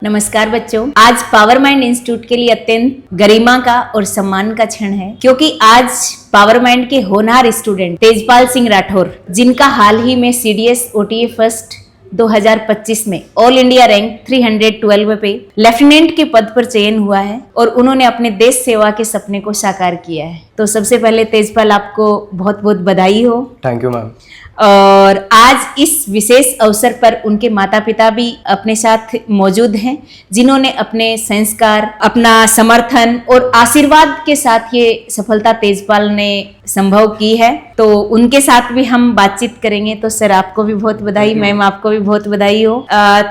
नमस्कार बच्चों, आज पावर माइंड इंस्टीट्यूट के लिए अत्यंत गरिमा का और सम्मान का क्षण है क्योंकि आज पावर माइंड के होनहार स्टूडेंट तेजपाल सिंह राठौर, जिनका हाल ही में सीडीएस ओटीए फर्स्ट 2025 में ऑल इंडिया रैंक 312 पे लेफ्टिनेंट के पद पर चयन हुआ है और उन्होंने अपने देश सेवा के सपने को साकार किया है। तो सबसे पहले तेजपाल, आपको बहुत बहुत बधाई हो। Thank you ma'am. और आज इस विशेष अवसर पर उनके माता पिता भी अपने साथ मौजूद हैं, जिन्होंने अपने संस्कार, अपना समर्थन और आशीर्वाद के साथ ये सफलता तेजपाल ने संभव की है। तो उनके साथ भी हम बातचीत करेंगे। तो सर, आपको भी बहुत बधाई, मैम आपको भी बहुत बधाई हो।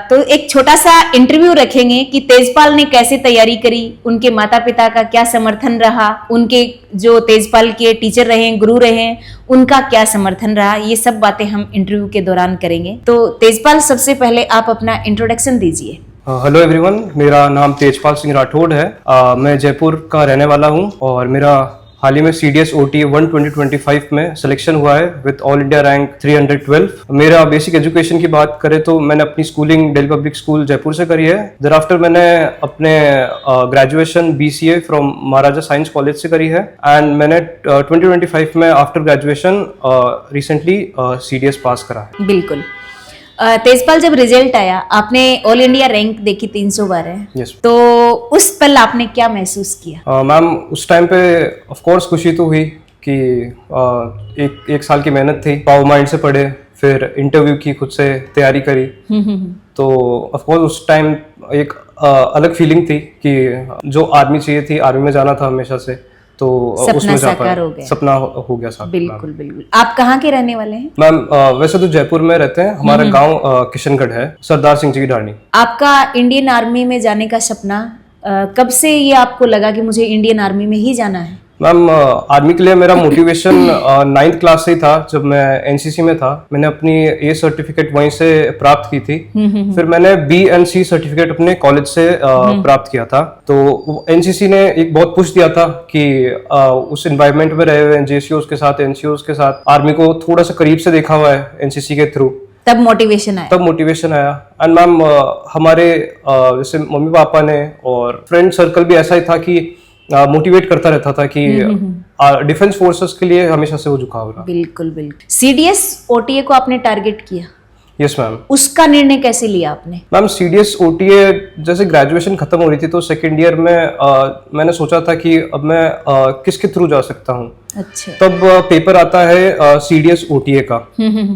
तो एक छोटा सा इंटरव्यू रखेंगे कि तेजपाल ने कैसे तैयारी करी, उनके माता पिता का क्या समर्थन रहा, उनके जो तेजपाल के टीचर रहे, गुरु रहे, उनका क्या समर्थन रहा, ये सब बातें हम इंटरव्यू के दौरान करेंगे। तो तेजपाल, सबसे पहले आप अपना इंट्रोडक्शन दीजिए। हेलो एवरीवन, मेरा नाम तेजपाल सिंह राठौड़ है। मैं जयपुर का रहने वाला हूँ और मेरा हाल ही में सीडीएस ओटीए 1 2025 में सिलेक्शन हुआ है विद ऑल इंडिया रैंक 312। मेरा बेसिक एजुकेशन की बात करें तो मैंने अपनी schooling Delhi public school Jaipur से करी है। thereafter मैंने अपने graduation BCA from Maharaja science college से करी है एंड मैंने 2025 में आफ्टर ग्रेजुएशन रिसेंटली सीडीएस पास करा है। बिल्कुल। तेजपाल, जब रिजल्ट आया, आपने ऑल इंडिया रैंक देखी 312 Yes. तो उस पल आपने क्या महसूस किया? मैम, उस टाइम पे ऑफ कोर्स खुशी तो हुई कि एक साल की मेहनत थी, पावर माइंड से पढ़े, फिर इंटरव्यू की, खुद से तैयारी करी। तो ऑफ कोर्स उस टाइम एक अलग फीलिंग थी कि जो आर्मी चाहिए थी, आर्मी में जाना था हमेशा से, तो सपना साकार हो गया। सपना हो गया साकार। बिल्कुल बिल्कुल। आप कहाँ के रहने वाले हैं? मैम, वैसे तो जयपुर में रहते हैं, हमारा गांव किशनगढ़ है, सरदार सिंह जी की ढाणी। आपका इंडियन आर्मी में जाने का सपना कब से ये आपको लगा कि मुझे इंडियन आर्मी में ही जाना है? मैम, आर्मी के लिए मेरा मोटिवेशन 9th क्लास से ही था। जब मैं एनसीसी में था, मैंने अपनी ए सर्टिफिकेट वहीं से प्राप्त की थी। फिर मैंने बी एंड सी सर्टिफिकेट अपने कॉलेज से प्राप्त किया था। तो एनसीसी ने एक बहुत पुश दिया था कि उस एनवायरनमेंट में रहे हुए जेसीओस के साथ, एनसीओस के साथ, आर्मी को थोड़ा सा करीब से देखा हुआ है एनसीसी के थ्रू, तब मोटिवेशन आया। एंड मैम, हमारे जैसे मम्मी पापा ने और फ्रेंड सर्कल भी ऐसा ही था कि मोटिवेट करता रहता था कि डिफेंस फोर्सेस के लिए हमेशा से वो झुकाव रहा। बिल्कुल बिल्कुल। सीडीएस ओटीए को आपने टारगेट किया? Yes ma'am. उसका निर्णय कैसे लिया आपने? मैम, सीडीएस ओटीए जैसे ग्रेजुएशन खत्म हो रही थी तो सेकेंड ईयर में मैंने सोचा था कि अब मैं किसके थ्रू जा सकता हूँ। अच्छा। तब पेपर आता है सीडीएस ओटीए का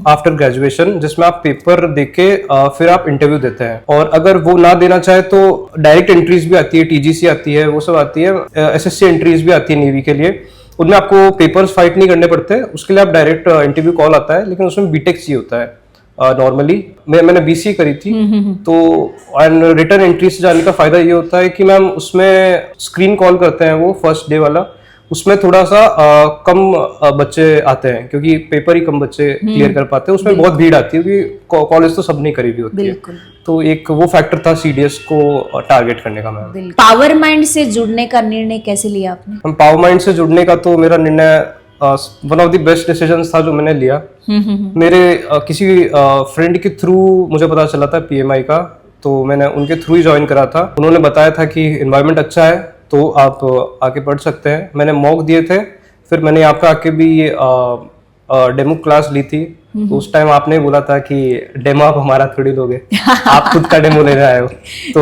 आफ्टर ग्रेजुएशन, जिसमें आप पेपर देके फिर आप इंटरव्यू देते हैं, और अगर वो ना देना चाहे तो डायरेक्ट एंट्रीज भी आती है, टीजीसी आती है, वो सब आती है, एसएससी एंट्रीज भी आती है नेवी के लिए। उनमें आपको पेपर्स फाइट नहीं करने पड़ते, उसके लिए आप डायरेक्ट इंटरव्यू कॉल आता है, लेकिन उसमें बीटेक चाहिए होता है नॉर्मली। मैंने बीसीए करी थी। तो एंड रिटर्न एंट्री से जाने का फायदा ये होता है कि मैम उसमें स्क्रीन कॉल करते हैं, वो फर्स्ट डे वाला, उसमें थोड़ा सा कम बच्चे आते हैं क्योंकि पेपर ही कम बच्चे क्लियर कर पाते हैं। उसमें बहुत भीड़ आती है क्योंकि कॉलेज तो सब नहीं करीबी होती है। तो एक वो फैक्टर था सीडीएस को टारगेट करने का। मैम, पावर माइंड से जुड़ने का निर्णय कैसे लिया आपने? पावर माइंड से जुड़ने का तो मेरा निर्णय one of the best decisions था जो मैंने लिया। मेरे किसी फ्रेंड के थ्रू मुझे पता चला था पीएमआई का, तो मैंने उनके थ्रू ही ज्वाइन करा था। उन्होंने बताया था कि एनवायरनमेंट अच्छा है तो आप आके पढ़ सकते हैं। मैंने मॉक दिए थे, फिर मैंने यहाँ पे आके भी डेमो क्लास ली थी। तो उस टाइम आपने बोला था कि डेमो आप हमारा थोड़ी लोगे, आप खुद का डेमो ले रहे हो। तो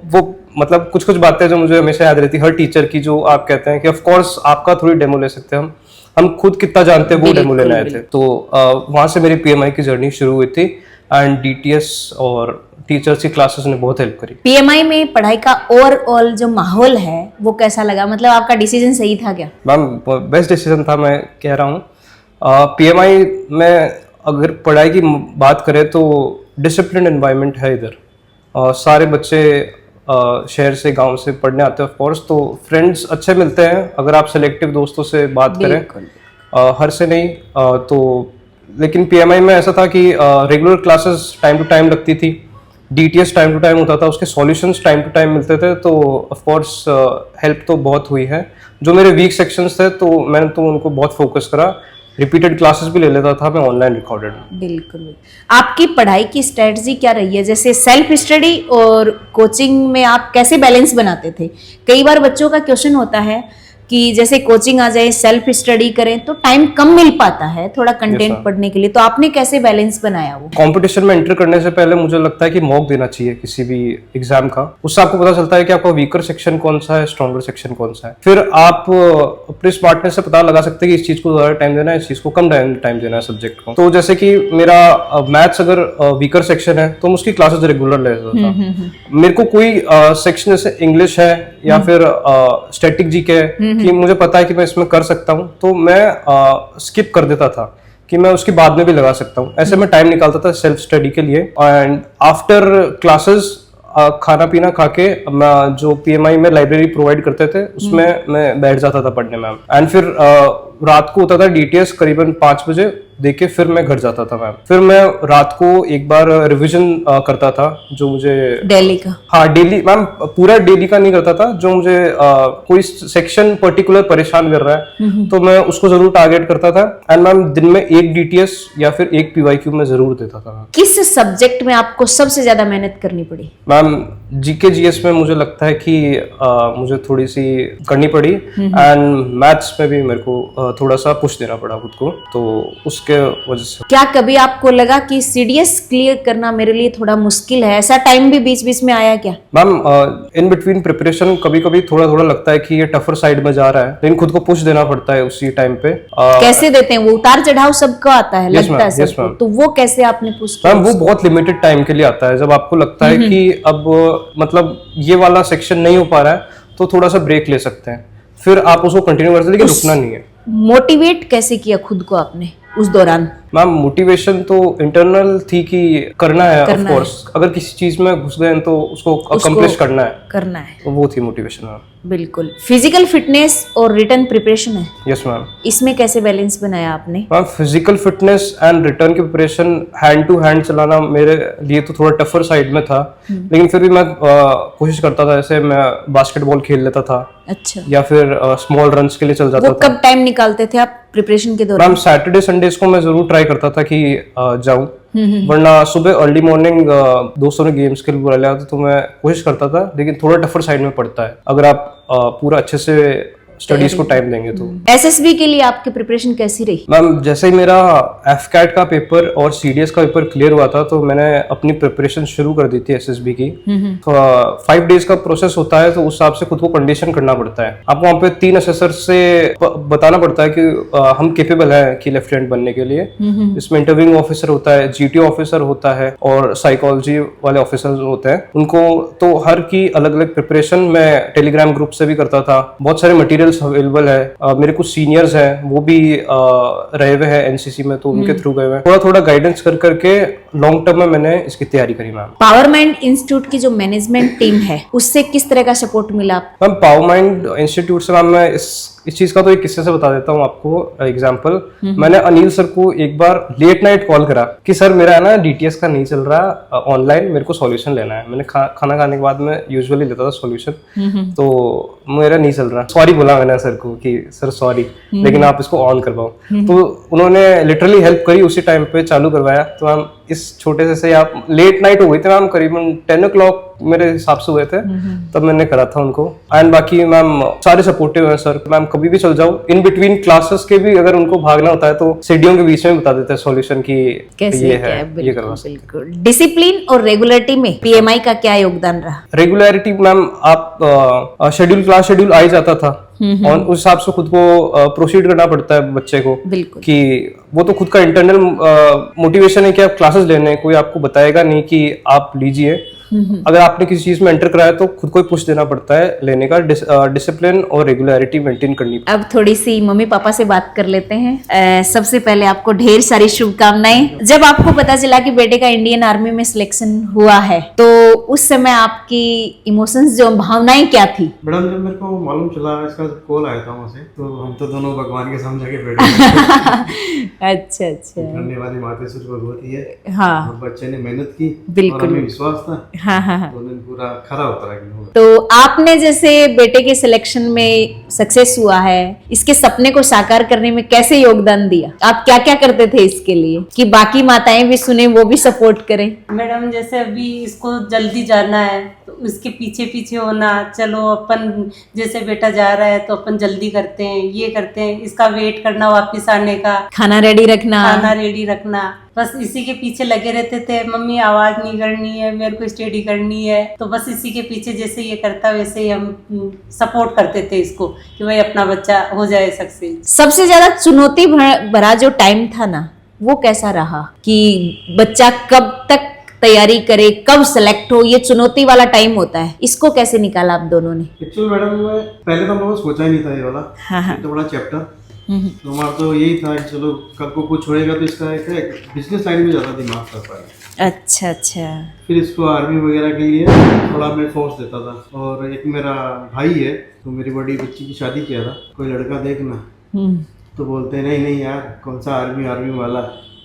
वो मतलब कुछ बातें जो मुझे हमेशा याद रहती, हर टीचर की, जो आप कहते हैं कि ऑफ कोर्स आपका थोड़ी डेमो ले सकते हैं हम खुद कितना जानते हैं वो डेमो लेने आए थे। तो वहां से मेरी पीएमआई की जर्नी शुरू हुई थी एंड डीटीएस और टीचर्स की क्लासेस ने बहुत हेल्प करी। पीएमआई में पढ़ाई का ओवरऑल जो माहौल है वो कैसा लगा? मतलब आपका डिसीजन सही था क्या? मैम, बेस्ट डिसीजन था, मैं कह रहा हूँ। पीएमआई में अगर पढ़ाई की बात करें तो डिसिप्लिन एनवायरनमेंट है इधर। सारे बच्चे शहर से, गांव से पढ़ने आते हैं ऑफ कोर्स, तो फ्रेंड्स अच्छे मिलते हैं अगर आप सेलेक्टिव दोस्तों से बात करें, हर से नहीं। तो लेकिन पीएमआई में ऐसा था कि regular classes time to time लगती थी, डीटीएस टाइम टू टाइम होता था, उसके सॉल्यूशंस टाइम टू टाइम मिलते थे। तो ऑफ कोर्स हेल्प तो बहुत हुई है। जो मेरे वीक सेक्शंस थे तो मैंने तो उनको बहुत फोकस करा रिपीटेड क्लासेस भी ले लेता था मैं ऑनलाइन रिकॉर्डेड में। बिल्कुल। आपकी पढ़ाई की स्ट्रेटजी क्या रही है, जैसे सेल्फ स्टडी और कोचिंग में आप कैसे बैलेंस बनाते थे? कई बार बच्चों का क्वेश्चन होता है कि जैसे कोचिंग आ जाए, सेल्फ स्टडी करें तो टाइम कम मिल पाता है थोड़ा कंटेंट पढ़ने के लिए, तो आपने कैसे बैलेंस बनाया वो? कंपटीशन में एंटर करने से पहले मुझे लगता है कि मॉक देना चाहिए किसी भी एग्जाम का। उससे आपको पता चलता है कि आपका वीकर सेक्शन कौन सा है, स्ट्रॉन्गर सेक्शन कौन सा है। फिर आप अपने स्मार्टनेस से पता लगा सकते हैं कि इस चीज को ज्यादा टाइम देना है, इस चीज को कम टाइम देना है सब्जेक्ट को। तो जैसे कि मेरा मैथ्स अगर वीकर सेक्शन है तो मैं उसकी क्लासेस रेगुलर लेता था। मेरे को कोई सेक्शन जैसे इंग्लिश है या फिर स्टैटिक जीके है कि मुझे पता है कि मैं इसमें कर सकता हूँ, तो मैं स्किप कर देता था कि मैं उसकी बाद में भी लगा सकता हूँ। ऐसे मैं टाइम निकालता था सेल्फ स्टडी के लिए। एंड आफ्टर क्लासेस खाना पीना खा के जो पीएमआई में लाइब्रेरी प्रोवाइड करते थे उसमें मैं बैठ जाता था पढ़ने में। एंड फिर रात को होता था डीटीएस करीबन 5 बजे देके फिर मैं घर जाता था मैम। फिर मैं रात को एक बार रिवीजन करता था जो मुझे डेली का। हाँ डेली मैम, पूरा डेली का नहीं करता था। जो मुझे कोई सेक्शन पर्टिकुलर परेशान कर रहा है तो मैं उसको जरूर टारगेट करता था। एंड मैम दिन में एक डीटीएस या फिर एक पीवाईक्यू में जरूर देता था। किस सब्जेक्ट में आपको सबसे ज्यादा मेहनत करनी पड़ी? मैम जीके जीएस में मुझे लगता है कि मुझे थोड़ी सी करनी पड़ी। एंड मैथ्स में भी मेरे को थोड़ा सा पुश देना पड़ा खुद को, तो उसके वजह से। क्या कभी आपको लगा कि सीडीएस क्लियर करना मेरे लिए थोड़ा मुश्किल है? ऐसा टाइम भी बीच बीच में आया क्या? मैम इन बिटवीन प्रिपरेशन कभी कभी थोड़ा थोड़ा लगता है कि ये टफर साइड में जा रहा है, लेकिन खुद को पुश देना पड़ता है उसी टाइम पे। कैसे देते हैं वो? उतार चढ़ाव सबका आता है, लगता है yes, सबको, तो वो कैसे आपने पुश किया? मैम वो बहुत लिमिटेड टाइम के लिए आता है। जब आपको लगता है कि अब मतलब ये वाला सेक्शन नहीं हो पा रहा है तो थोड़ा सा ब्रेक ले सकते हैं, फिर आप उसको कंटिन्यू कर सकते हैं, लेकिन रुकना नहीं है। मोटिवेट कैसे किया खुद को आपने उस दौरान? मैम मोटिवेशन तो इंटरनल थी कि करना है ऑफ कोर्स। अगर किसी चीज में घुस गए तो उसको अकम्प्लिश करना है, तो वो थी मोटिवेशन मैम। बिल्कुल। फिजिकल फिटनेस और रिटर्न प्रिपरेशन है। Yes ma'am. इसमें कैसे बैलेंस बनाया आपने? Ma'am physical fitness and return की प्रिपरेशन हैंड टू हैंड चलाना मेरे लिए तो थोड़ा टफर साइड में था, लेकिन फिर भी मैं कोशिश करता था। जैसे मैं बास्केटबॉल खेल लेता था, अच्छा, या फिर स्मॉल रन्स के लिए चल जाता वो था। कब टाइम निकालते थे आप प्रिपरेशन के दौरान? मैम सैटरडे संडेज को मैं जरूर ट्राई करता था कि जाऊं, वरना सुबह अर्ली मॉर्निंग दोस्तों ने गेम्स के लिए बुला लिया तो मैं कोशिश करता था, लेकिन थोड़ा टफर साइड में पड़ता है अगर आप पूरा अच्छे से स्टडीज को टाइम देंगे तो। एसएसबी के लिए आपकी प्रिपरेशन कैसी रही? मैम जैसे ही मेरा एफकैट का पेपर और सीडीएस का पेपर क्लियर हुआ था तो मैंने अपनी प्रिपरेशन शुरू कर दी थी एसएसबी की। तो 5 डेज का प्रोसेस होता है, तो उस हिसाब से खुद को कंडीशन करना पड़ता है। आपको वहाँ पे 3 असेसर से बताना पड़ता है कि हम केपेबल हैं कि लेफ्टिनेंट बनने के लिए। इसमें इंटरव्यूइंग ऑफिसर होता है, जीटीओ ऑफिसर होता है और साइकोलॉजी वाले ऑफिसर होते हैं उनको। तो हर की अलग अलग प्रिपरेशन मैं टेलीग्राम ग्रुप से भी करता था। बहुत सारे मटेरियल अवेलेबल है। मेरे कुछ सीनियर्स हैं वो भी रहे हुए हैं एनसीसी में, तो उनके थ्रू गए हुए हैं। थोड़ा थोड़ा गाइडेंस कर करके लॉन्ग टर्म में मैंने इसकी तैयारी करी मैम। पावर माइंड इंस्टीट्यूट की जो मैनेजमेंट टीम है उससे किस तरह का सपोर्ट मिला? मैम पावर माइंड इंस्टीट्यूट से मैम मैं इस चीज का तो एक किस्से से बता देता हूँ आपको एग्जांपल। मैंने अनिल सर को एक बार लेट नाइट कॉल करा कि सर मेरा है ना डीटीएस का नहीं चल रहा ऑनलाइन, मेरे को सॉल्यूशन लेना है। मैंने खाना खाने के बाद मैं यूजुअली लेता था सॉल्यूशन, तो मेरा नहीं चल रहा। सॉरी बोला मैंने सर को कि सर सॉरी, लेकिन आप इसको ऑन करवाओ। तो उन्होंने लिटरली हेल्प करी, उसी टाइम पे चालू करवाया। तो मैम इस छोटे से आप लेट नाइट हो गई थी मैम, करीबन 10 o'clock मेरे हिसाब से हुए थे, तब मैंने करा था उनको। एंड बाकी मैम सारे सपोर्टिव हैं सर। मैम कभी भी चल जाओ, इन बिटवीन क्लासेस के भी अगर उनको भागना होता है तो सीढ़ियों के बीच में बता देते हैं सॉल्यूशन की ये है, ये करवा सकते। बिल्कुल। डिसिप्लिन और रेगुलरिटी में पीएमआई का क्या योगदान रहा? रेगुलरिटी मैम आप शेड्यूल क्लास शेड्यूल आ ही जाता था और उस हिसाब से खुद को प्रोसीड करना पड़ता है बच्चे को। बिल्कुल। कि वो तो खुद का इंटरनल मोटिवेशन है कि आप क्लासेस लेने, कोई आपको बताएगा नहीं कि आप लीजिए। अगर आपने किसी चीज में एंटर कराया तो खुद को ही पुश देना पड़ता है लेने का। डिसिप्लिन और रेगुलरिटी मेंटेन करनी। अब थोड़ी सी मम्मी पापा से बात कर लेते हैं। सबसे पहले आपको ढेर सारी शुभकामनाएं। जब आपको पता चला कि बेटे का इंडियन आर्मी में सिलेक्शन हुआ है तो उस समय आपकी इमोशंस, जो भावनाएं क्या थी? मैडम जब मेरे को मालूम चला, इसका कॉल आया था वहाँ से, तो हम तो दोनों भगवान के सामने जाके बैठे। अच्छा। करने वाली माता सूर्य भगवती है। हाँ, और बच्चे ने मेहनत की, बिल्कुल। और हमें विश्वास था हाँ हाँ हाँ। 2 दिन पूरा खरा उतरा एकदम। तो आपने जैसे बेटे के सिलेक्शन में सक्सेस हुआ है, इसके सपने को साकार करने में कैसे योगदान दिया? आप क्या क्या करते थे इसके लिए कि बाकी माताएं भी सुने, वो भी सपोर्ट करें? मैडम जैसे अभी इसको जल्दी जाना है तो उसके पीछे पीछे होना, चलो अपन जैसे बेटा जा रहा है तो अपन जल्दी करते हैं, ये करते हैं, इसका वेट करना वापस आने का, खाना रेडी रखना, खाना रेडी रखना, बस इसी के पीछे लगे रहते थे। मम्मी आवाज नहीं करनी है, मेरे को स्टडी करनी है, तो बस इसी के पीछे जैसे ये करता वैसे ही हम सपोर्ट करते थे इसको कि भाई अपना बच्चा हो जाए सक्सेस। सबसे ज्यादा चुनौती भरा जो टाइम था ना, वो कैसा रहा कि बच्चा कब तक तैयारी करे, कब सेलेक्ट हो, ये चुनौती वाला टाइम होता है, इसको कैसे निकाला आप दोनों ने? एक्चुअली मैडम मैं पहले तो हम लोगों ने सोचा ही नहीं था ये वाला, हाँ हाँ। इतना बड़ा चैप्टर। तो हमारा तो यही था कि चलो कल को कुछ होएगा तो इसका एक बिजनेस लाइन में ज़्यादा दिमाग कर पाए। अच्छा अच्छा। फिर इसको आर्मी वगैरह के लिए थोड़ा मैं फोर्स देता था। और एक मेरा भाई है, तो मेरी बड़ी बच्ची की शादी किया था, कोई लड़का देखना, तो बोलते नहीं नहीं यार कौन सा आर्मी वाला,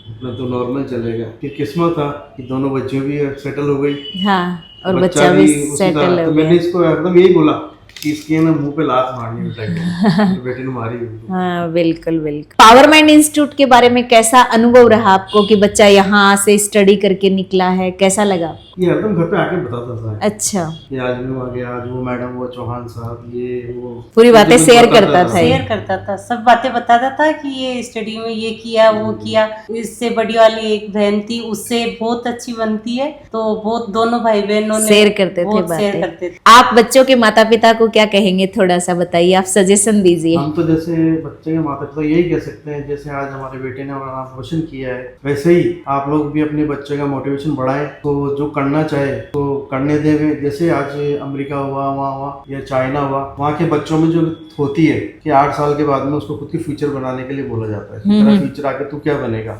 अपना तो नॉर्मल चलेगा। फिर किस्मत था कि दोनों बच्चे भी सेटल हो गई, हाँ, और बच्चा भी उसी सेटल तरह। हो तो मैंने गया। इसको एकदम यही बोला कि इसके ना मुंह पे लात मारनी है, बेटे ने मारी हुई। हाँ बिल्कुल बिल्कुल। पावर माइंड इंस्टीट्यूट के बारे में कैसा अनुभव रहा आपको कि बच्चा यहाँ से स्टडी करके निकला है, कैसा लगा? ये एकदम घर पे आके बताता था अच्छा, कि आज मैं आ गया, आज वो मैडम, वो चौहान साहब, ये वो पूरी बातें मुझे शेयर बताता करता था ये। शेयर करता था, सब बातें बताता था कि ये स्टडी में ये किया वो किया। इससे बड़ी वाली एक बहन थी, उससे बहुत अच्छी बनती है, तो बहुत दोनों भाई बहनों ने शेयर करते थे बहुत शेयर बातें। करते थे। आप बच्चों के माता पिता को क्या कहेंगे, थोड़ा सा बताइए, आप सजेशन दीजिए। हम तो जैसे बच्चे के माता पिता यही कह सकते हैं, जैसे आज हमारे बेटे ने हमारा नाम रोशन किया है, वैसे ही आप लोग भी अपने बच्चे का मोटिवेशन बढ़ाएं, तो जो करना चाहे तो करने देवे। जैसे आज अमेरिका हुआ, वहाँ या चाइना हुआ, वहाँ के बच्चों में जो होती है कि 8 साल के बाद में उसको खुद की फ्यूचर बनाने के लिए बोला जाता है, तेरा फ्यूचर आके तू क्या बनेगा,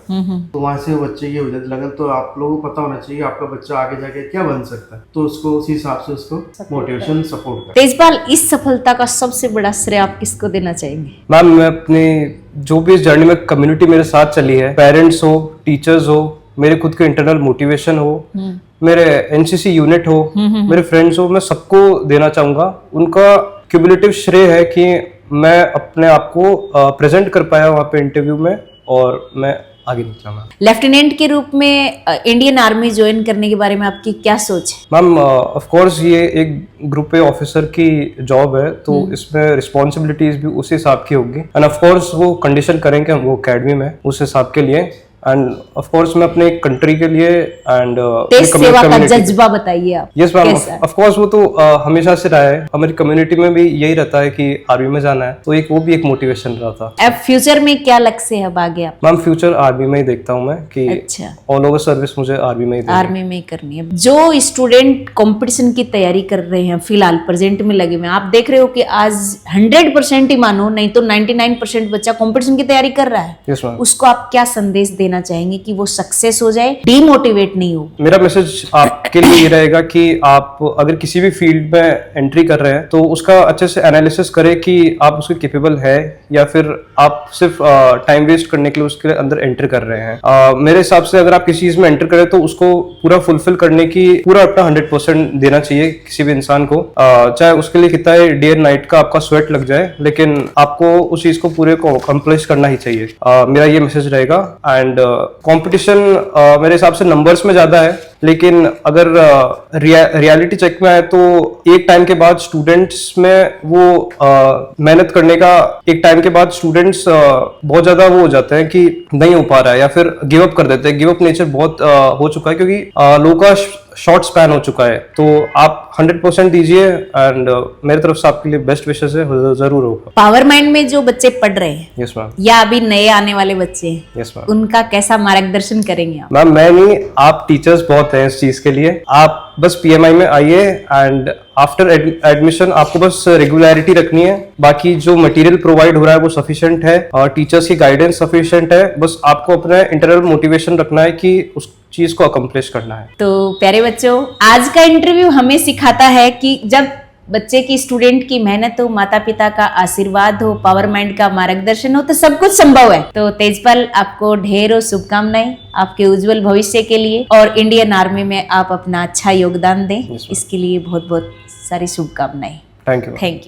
तो वहाँ से वो बच्चे की हो जाती लगन। तो आप लोगों को पता होना चाहिए आपका बच्चा आगे जाके क्या बन सकता है, तो उसको उसी हिसाब से उसको मोटिवेशन सपोर्ट करें। तेजपाल, इस सफलता का सबसे बड़ा श्रेय आप किसको देना चाहेंगे? मैम मैं अपने जो भी इस जर्नी में कम्युनिटी मेरे साथ चली है, पेरेंट्स हो, टीचर्स हो, मेरे खुद के इंटरनल मोटिवेशन हो, मेरे एनसीसी यूनिट हो, मेरे फ्रेंड्स हो, मैं सबको देना चाहूंगा। उनका क्यूमुलेटिव श्रेय है कि मैं अपने आप को प्रेजेंट कर पाया वहाँ पे इंटरव्यू में, और मैं आगे निकला। मैम लेफ्टिनेंट के रूप में इंडियन आर्मी ज्वाइन करने के बारे में आपकी क्या सोच है? मैम ऑफ कोर्स ये एक ग्रुप ए ऑफिसर की जॉब है, तो इसमें रिस्पॉन्सिबिलिटीज भी उसी हिसाब की होगी, एंड ऑफ कोर्स वो कंडीशन करेंगे हम वो एकेडमी में उस हिसाब के लिए, एंड ऑफ कोर्स मैं अपने कंट्री के लिए एंड देश सेवा का जज्बा बताइए आप। यस मैम, कैसा? ऑफ कोर्स वो तो हमेशा से रहा है, हमारी कम्युनिटी में भी यही रहता है कि आर्मी में जाना है, तो एक वो भी एक मोटिवेशन रहा था। अब फ्यूचर में क्या लक्ष्य है अब आगे आप? मैम फ्यूचर आर्मी में ही देखता हूँ मैं कि अच्छा, ऑल ओवर सर्विस मुझे आर्मी में ही देनी है। आर्मी में ही करनी है। जो स्टूडेंट कंपटीशन की तैयारी कर रहे हैं, फिलहाल प्रेजेंट में लगे हुए हैं, आप देख रहे हो कि आज 100% ही मानो, नहीं तो 99% बच्चा कंपटीशन की तैयारी कर रहा है, यस मैम। उसको आप क्या संदेश देना चाहेंगे कि वो सक्सेस हो जाए, डीमोटिवेट नहीं हो? मेरा मैसेज आपके लिए ये रहेगा कि आप अगर किसी भी फील्ड में एंट्री कर रहे हैं तो उसका अच्छे से एनालिसिस करें कि आप उसके कैपेबल है या फिर आप सिर्फ टाइम वेस्ट करने के लिए उसके अंदर एंटर कर रहे हैं। मेरे हिसाब से अगर आप किसी चीज में एंटर करें तो उसको पूरा फुलफिल करने की पूरा अपना 100% देना चाहिए किसी भी इंसान को, चाहे उसके लिए कितना डे एंड नाइट का आपका स्वेट लग जाए, लेकिन आपको उस चीज को पूरे को अकम्प्लिश करना ही चाहिए। मेरा ये मैसेज रहेगा। एंड कंपटीशन मेरे हिसाब से नंबर्स में ज्यादा है, लेकिन अगर रियलिटी चेक में आए तो एक टाइम के बाद स्टूडेंट्स में वो मेहनत करने का, एक टाइम के बाद स्टूडेंट्स बहुत ज्यादा वो हो जाते हैं कि नहीं हो पा रहा है या फिर गिव अप कर देते हैं। गिव अप नेचर बहुत हो चुका है क्योंकि लोगों का शॉर्ट स्पैन हो चुका है, तो आप 100% दीजिए, एंड मेरी तरफ से आपके लिए बेस्ट विशेस है, जरूर होगा। पावर माइंड में जो बच्चे पढ़ रहे हैं यस मैम। या अभी नए आने वाले बच्चे हैं, यस मैम। उनका कैसा मार्गदर्शन करेंगे आप? मैम मैं नहीं, आप टीचर्स बहुत हैं इस चीज के लिए। आप बस पीएमआई में आइए, एंड आफ्टर एडमिशन आपको बस रेगुलरिटी रखनी है, बाकी जो मटेरियल प्रोवाइड हो रहा है वो सफिशिएंट है, और टीचर्स की गाइडेंस सफिशिएंट है, बस आपको अपना इंटरनल मोटिवेशन रखना है कि उस चीज को अकम्प्लिश करना है। तो प्यारे बच्चों, आज का इंटरव्यू हमें सिखाता है कि जब बच्चे की, स्टूडेंट की मेहनत हो, माता पिता का आशीर्वाद हो, पावर माइंड का मार्गदर्शन हो तो सब कुछ संभव है। तो तेजपाल, आपको ढेरों शुभकामनाएं आपके उज्जवल भविष्य के लिए, और इंडियन आर्मी में आप अपना अच्छा योगदान दें, इसके लिए बहुत बहुत सारी शुभकामनाएं। Thank you. Thank you.